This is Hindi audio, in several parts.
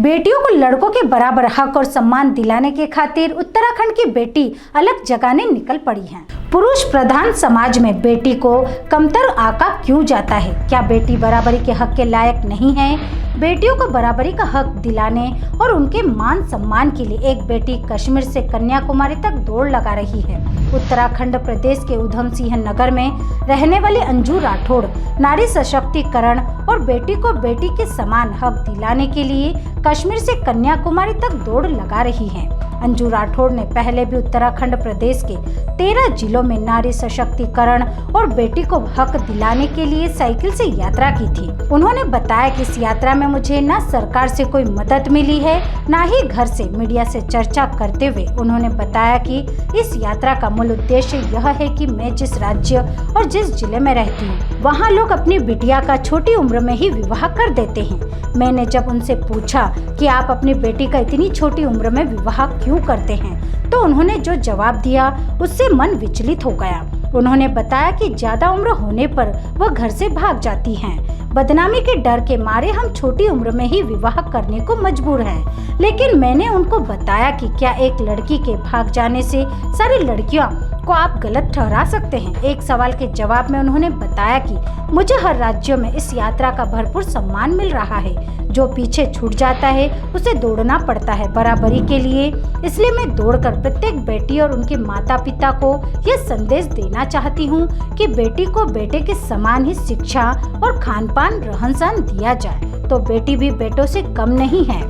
बेटियों को लड़कों के बराबर हक और सम्मान दिलाने के खातिर उत्तराखंड की बेटी अलग जगाने निकल पड़ी हैं। पुरुष प्रधान समाज में बेटी को कमतर आका क्यों जाता है? क्या बेटी बराबरी के हक के लायक नहीं है? बेटियों को बराबरी का हक दिलाने और उनके मान सम्मान के लिए एक बेटी कश्मीर से कन्याकुमारी तक दौड़ लगा रही है। उत्तराखंड प्रदेश के उधम सिंह नगर में रहने वाली अंजू राठौड़ नारी सशक्तिकरण और बेटी को बेटी के समान हक दिलाने के लिए कश्मीर से कन्याकुमारी तक दौड़ लगा रही हैं। अंजू राठौड़ ने पहले भी उत्तराखंड प्रदेश के 13 जिलों में नारी सशक्तिकरण और बेटी को हक दिलाने के लिए साइकिल से यात्रा की थी। उन्होंने बताया कि इस यात्रा में मुझे न सरकार से कोई मदद मिली है, न ही घर से। मीडिया से चर्चा करते हुए उन्होंने बताया कि इस यात्रा का मूल उद्देश्य यह है कि मैं जिस राज्य और जिस जिले में रहती हूँ, वहाँ लोग अपनी बिटिया का छोटी उम्र में ही विवाह कर देते हैं। मैंने जब उनसे पूछा कि आप अपनी बेटी का इतनी छोटी उम्र में विवाह क्यों करते हैं, तो उन्होंने जो जवाब दिया उससे मन विचलित हो गया। उन्होंने बताया कि ज्यादा उम्र होने पर वह घर से भाग जाती हैं। बदनामी के डर के मारे हम छोटी उम्र में ही विवाह करने को मजबूर हैं। लेकिन मैंने उनको बताया कि क्या एक लड़की के भाग जाने से सारी लड़कियों को आप गलत ठहरा सकते हैं? एक सवाल के जवाब में उन्होंने बताया कि मुझे हर राज्य में इस यात्रा का भरपूर सम्मान मिल रहा है। जो पीछे छूट जाता है उसे दौड़ना पड़ता है बराबरी के लिए। इसलिए मैं दौड़कर प्रत्येक बेटी और उनके माता पिता को यह संदेश देना चाहती हूँ कि बेटी को बेटे के समान ही शिक्षा और खान पान रहन सहन दिया जाए, तो बेटी भी बेटों से कम नहीं है।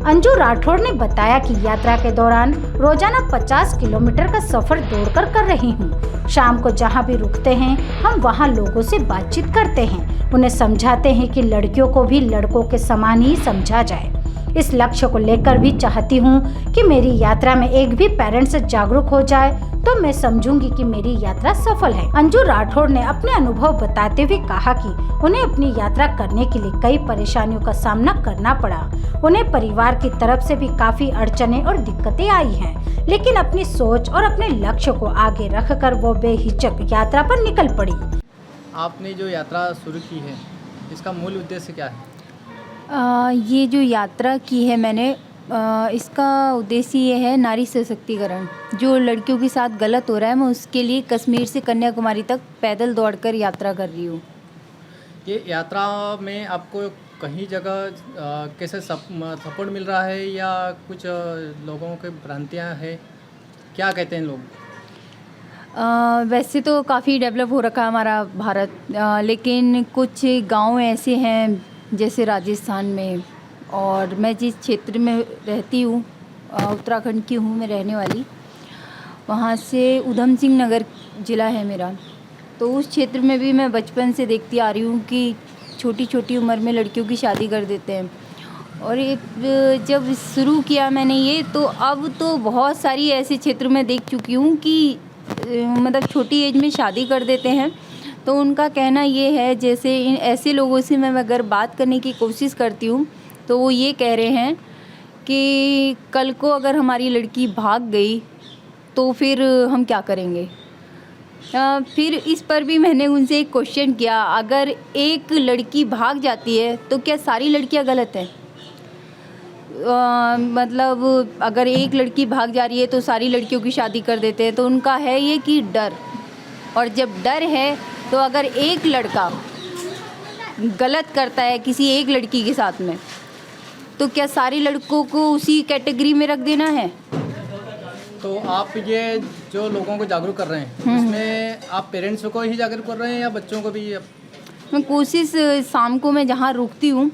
अंजू राठौड़ ने बताया कि यात्रा के दौरान रोजाना 50 किलोमीटर का सफर दौड़कर कर रही हूँ। शाम को जहाँ भी रुकते हैं हम वहाँ लोगों से बातचीत करते हैं, उन्हें समझाते हैं कि लड़कियों को भी लड़कों के समान ही समझा जाए। इस लक्ष्य को लेकर भी चाहती हूँ कि मेरी यात्रा में एक भी पेरेंट्स जागरूक हो जाए तो मैं समझूंगी कि मेरी यात्रा सफल है। अंजू राठौड़ ने अपने अनुभव बताते हुए कहा कि उन्हें अपनी यात्रा करने के लिए कई परेशानियों का सामना करना पड़ा। उन्हें परिवार की तरफ से भी काफी अड़चनें और दिक्कतें आई हैं, लेकिन अपनी सोच और अपने लक्ष्य को आगे रखकर वो बेहिचक यात्रा पर निकल पड़ी। आपने जो यात्रा शुरू की है, इसका मूल उद्देश्य क्या है? ये जो यात्रा की है मैंने, इसका उद्देश्य ये है नारी सशक्तिकरण। जो लड़कियों के साथ गलत हो रहा है मैं उसके लिए कश्मीर से कन्याकुमारी तक पैदल दौड़कर यात्रा कर रही हूँ। ये यात्रा में आपको कहीं जगह कैसे सपोर्ट मिल रहा है या कुछ लोगों के भ्रांतियाँ हैं? क्या कहते हैं लोग? वैसे तो काफ़ी डेवलप हो रखा है हमारा भारत, लेकिन कुछ गांव ऐसे हैं जैसे राजस्थान में, और मैं जिस क्षेत्र में रहती हूँ उत्तराखंड की हूँ मैं रहने वाली, वहाँ से उधम सिंह नगर ज़िला है मेरा। तो उस क्षेत्र में भी मैं बचपन से देखती आ रही हूँ कि छोटी छोटी उम्र में लड़कियों की शादी कर देते हैं। और जब शुरू किया मैंने ये, तो अब तो बहुत सारी ऐसे क्षेत्र में देख चुकी हूँ कि मतलब छोटी एज में शादी कर देते हैं। तो उनका कहना ये है, जैसे इन ऐसे लोगों से मैं अगर बात करने की कोशिश करती हूँ तो वो ये कह रहे हैं कि कल को अगर हमारी लड़की भाग गई तो फिर हम क्या करेंगे। फिर इस पर भी मैंने उनसे एक क्वेश्चन किया, अगर एक लड़की भाग जाती है तो क्या सारी लड़कियां गलत हैं? मतलब अगर एक लड़की भाग जा रही है तो सारी लड़कियों की शादी कर देते हैं। तो उनका है ये कि डर, और जब डर है तो अगर एक लड़का गलत करता है किसी एक लड़की के साथ में, तो क्या सारे लड़कों को उसी कैटेगरी में रख देना है? तो आप ये जो लोगों को जागरूक कर रहे हैं, इसमें आप पेरेंट्स को ही जागरूक कर रहे हैं या बच्चों को भी? मैं कोशिश शाम को मैं जहाँ रुकती हूँ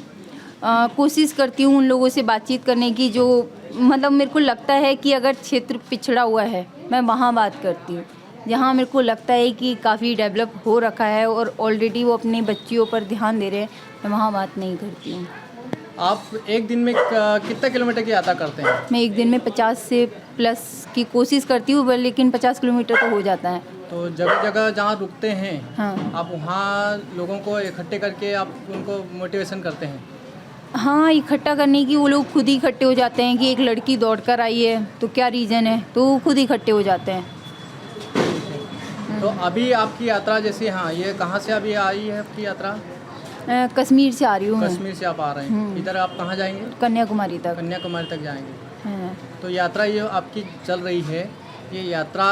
कोशिश करती हूँ उन लोगों से बातचीत करने की, जो मतलब मेरे को लगता है कि अगर क्षेत्र पिछड़ा हुआ है मैं वहाँ बात करती हूँ। जहाँ मेरे को लगता है कि काफ़ी डेवलप हो रखा है और ऑलरेडी वो अपनी बच्चियों पर ध्यान दे रहे हैं, मैं वहाँ बात नहीं करती हूँ। आप एक दिन में कितना किलोमीटर की यात्रा करते हैं? मैं एक दिन में 50 से प्लस की कोशिश करती हूँ, लेकिन 50 किलोमीटर तो हो जाता है। तो जगह जगह जहाँ रुकते हैं, हाँ, आप वहाँ लोगों को इकट्ठे करके आप उनको मोटिवेशन करते हैं? हाँ, इकट्ठा करने की वो लोग खुद ही इकट्ठे हो जाते हैं कि एक लड़की दौड़ कर आई है तो क्या रीज़न है, तो वो खुद ही इकट्ठे हो जाते हैं। तो अभी आपकी यात्रा जैसे, हाँ, ये कहाँ से अभी आई है आपकी यात्रा? कश्मीर से आ रही हूँ मैं, कश्मीर से आप आ रहे हैं, इधर आप कहाँ जाएंगे? कन्याकुमारी तक। कन्याकुमारी तक जाएंगे। हाँ। तो यात्रा ये आपकी चल रही है, ये यात्रा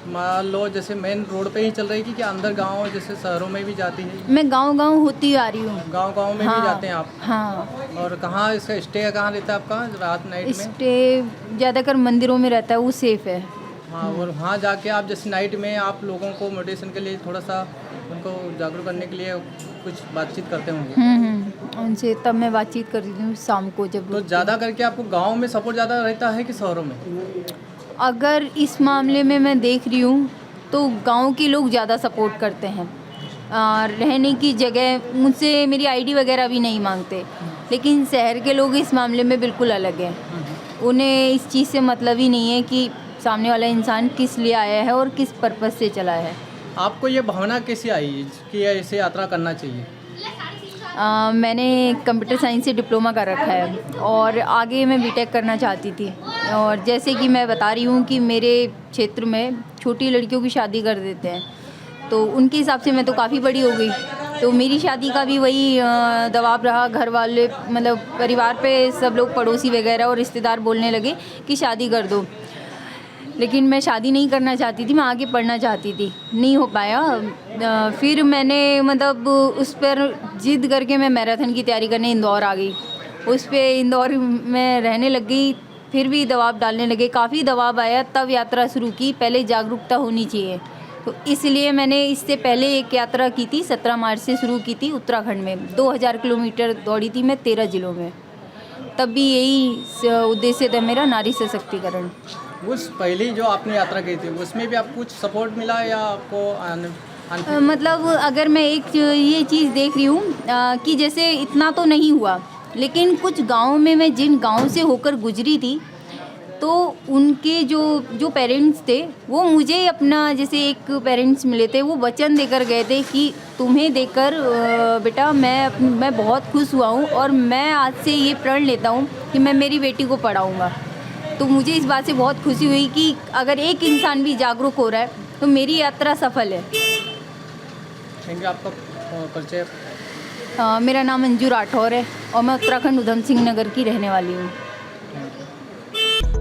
मान लो जैसे मेन रोड पे ही चल रही है कि अंदर गांव जैसे शहरों में भी जाती है? मैं गांव होती आ रही हूँ। गांव में भी जाते हैं आप? हाँ। और कहाँ इसका स्टे कहाँ रहता है आपका रात नाइट में? स्टे ज़्यादातर मंदिरों में रहता है, वो सेफ है। हाँ, और वहाँ जाके आप जैसे नाइट में आप लोगों को मेडिटेशन के लिए थोड़ा सा उनको जागरूक करने के लिए कुछ बातचीत करते होंगे? उनसे तब मैं बातचीत करती हूँ शाम को जब। तो ज़्यादा करके आपको गांव में सपोर्ट ज़्यादा रहता है कि शहरों में? अगर इस मामले में मैं देख रही हूँ तो गांव के लोग ज़्यादा सपोर्ट करते हैं। रहने की जगह मुझसे मेरी आईडी वगैरह भी नहीं मांगते, लेकिन शहर के लोग इस मामले में बिल्कुल अलग हैं। उन्हें इस चीज़ से मतलब ही नहीं है कि सामने वाला इंसान किस लिए आया है और किस पर्पज़ से चला है। आपको ये भावना कैसे आई कि ऐसे यात्रा करना चाहिए? मैंने कंप्यूटर साइंस से डिप्लोमा कर रखा है और आगे मैं बीटेक करना चाहती थी। और जैसे कि मैं बता रही हूँ कि मेरे क्षेत्र में छोटी लड़कियों की शादी कर देते हैं, तो उनके हिसाब से मैं तो काफ़ी बड़ी हो गई, तो मेरी शादी का भी वही दबाव रहा। घर वाले मतलब परिवार पे सब लोग पड़ोसी वगैरह और रिश्तेदार बोलने लगे कि शादी कर दो, लेकिन मैं शादी नहीं करना चाहती थी, मैं आगे पढ़ना चाहती थी, नहीं हो पाया। फिर मैंने मतलब उस पर जिद करके मैं मैराथन की तैयारी करने इंदौर आ गई। उस पर इंदौर में रहने लग गई, फिर भी दबाव डालने लगे, काफ़ी दबाव आया, तब यात्रा शुरू की। पहले जागरूकता होनी चाहिए, तो इसलिए मैंने इससे पहले एक यात्रा की थी, 17 मार्च से शुरू की थी उत्तराखंड में। 2000 किलोमीटर दौड़ी थी मैं 13 ज़िलों में। तब भी यही उद्देश्य था मेरा, नारी सशक्तिकरण। उस पहली जो आपने यात्रा की थी उसमें भी आपको कुछ सपोर्ट मिला या आपको मतलब अगर मैं एक ये चीज़ देख रही हूँ कि जैसे इतना तो नहीं हुआ, लेकिन कुछ गाँव में मैं जिन गाँव से होकर गुजरी थी, तो उनके जो पेरेंट्स थे वो मुझे अपना, जैसे एक पेरेंट्स मिले थे, वो वचन देकर गए थे कि तुम्हें देखकर बेटा मैं बहुत खुश हुआ हूँ और मैं आज से ये प्रण लेता हूँ कि मैं मेरी बेटी को पढ़ाऊँगा। तो मुझे इस बात से बहुत खुशी हुई कि अगर एक इंसान भी जागरूक हो रहा है तो मेरी यात्रा सफल है। Thank you. आपका परिचय? मेरा नाम अंजू राठौर है और मैं उत्तराखंड उधम सिंह नगर की रहने वाली हूँ।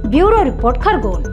Bureau report Khargone.